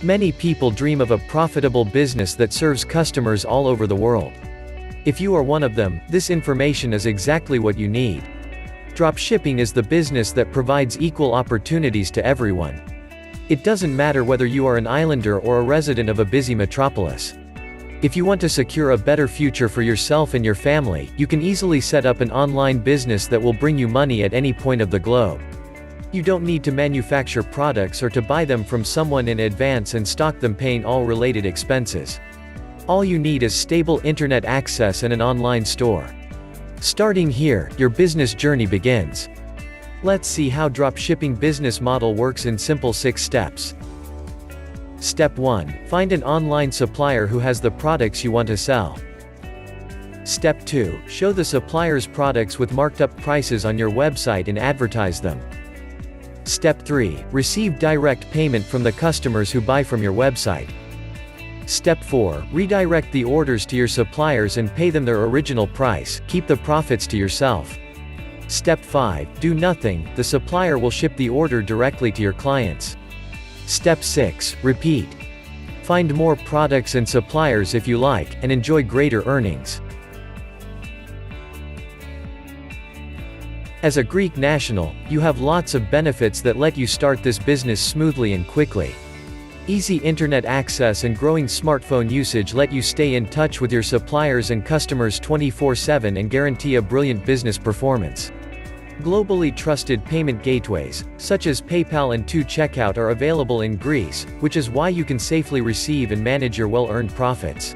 Many people dream of a profitable business that serves customers all over the world. If you are one of them, this information is exactly what you need. Dropshipping is the business that provides equal opportunities to everyone. It doesn't matter whether you are an islander or a resident of a busy metropolis. If you want to secure a better future for yourself and your family, you can easily set up an online business that will bring you money at any point of the globe. You don't need to manufacture products or to buy them from someone in advance and stock them, paying all related expenses. All you need is stable internet access and an online store. Starting here, your business journey begins. Let's see how dropshipping business model works in simple 6 steps. Step 1. Find an online supplier who has the products you want to sell. Step 2. Show the supplier's products with marked up prices on your website and advertise them. Step 3. Receive direct payment from the customers who buy from your website. Step 4. Redirect the orders to your suppliers and pay them their original price, keep the profits to yourself. Step 5. Do nothing, the supplier will ship the order directly to your clients. Step 6. Repeat. Find more products and suppliers if you like, and enjoy greater earnings. As a Greek national, you have lots of benefits that let you start this business smoothly and quickly. Easy internet access and growing smartphone usage let you stay in touch with your suppliers and customers 24/7 and guarantee a brilliant business performance. Globally trusted payment gateways, such as PayPal and 2Checkout, are available in Greece, which is why you can safely receive and manage your well-earned profits.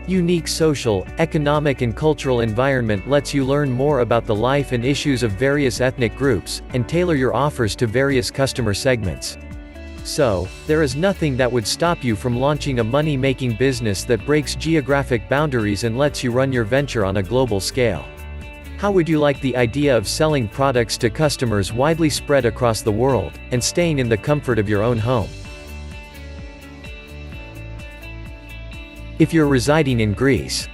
Unique social, economic and cultural environment lets you learn more about the life and issues of various ethnic groups, and tailor your offers to various customer segments. So, there is nothing that would stop you from launching a money-making business that breaks geographic boundaries and lets you run your venture on a global scale. How would you like the idea of selling products to customers widely spread across the world, and staying in the comfort of your own home? If you're residing in Greece,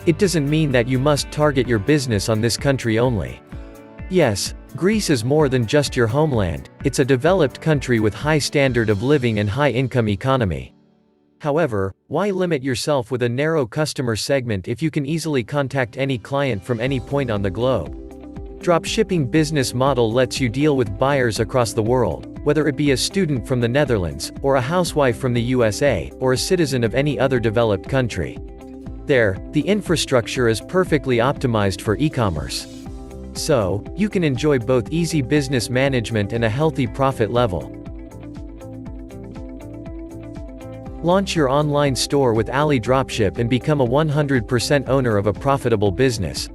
it doesn't mean that you must target your business on this country only. Yes, Greece is more than just your homeland, it's a developed country with high standard of living and high income economy. However, why limit yourself with a narrow customer segment if you can easily contact any client from any point on the globe? Dropshipping business model lets you deal with buyers across the world, whether it be a student from the Netherlands, or a housewife from the USA, or a citizen of any other developed country. There, the infrastructure is perfectly optimized for e-commerce. So, you can enjoy both easy business management and a healthy profit level. Launch your online store with AliDropship and become a 100% owner of a profitable business.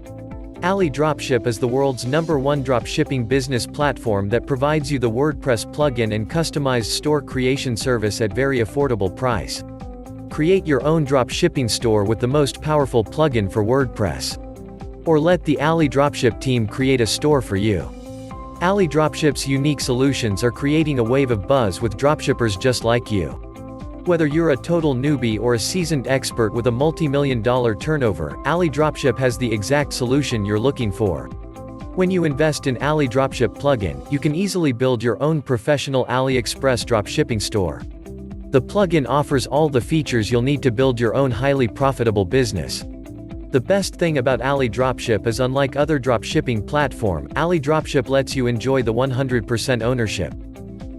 AliDropship is the world's #1 dropshipping business platform that provides you the WordPress plugin and customized store creation service at very affordable price. Create your own dropshipping store with the most powerful plugin for WordPress. Or let the AliDropship team create a store for you. AliDropship's unique solutions are creating a wave of buzz with dropshippers just like you. Whether you're a total newbie or a seasoned expert with a multi-million-dollar turnover, AliDropship has the exact solution you're looking for. When you invest in AliDropship plugin, you can easily build your own professional AliExpress dropshipping store. The plugin offers all the features you'll need to build your own highly profitable business. The best thing about AliDropship is, unlike other dropshipping platform, AliDropship lets you enjoy the 100% ownership.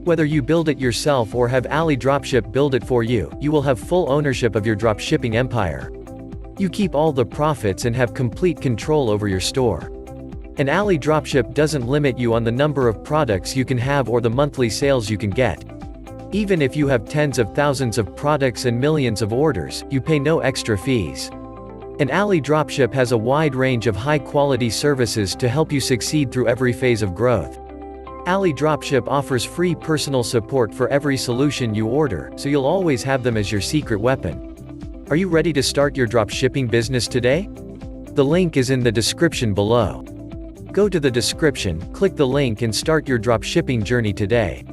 Whether you build it yourself or have AliDropship build it for you, you will have full ownership of your dropshipping empire. You keep all the profits and have complete control over your store. And AliDropship doesn't limit you on the number of products you can have or the monthly sales you can get. Even if you have tens of thousands of products and millions of orders, you pay no extra fees. And AliDropship has a wide range of high-quality services to help you succeed through every phase of growth. AliDropship offers free personal support for every solution you order, so you'll always have them as your secret weapon. Are you ready to start your dropshipping business today? The link is in the description below. Go to the description, click the link and start your dropshipping journey today.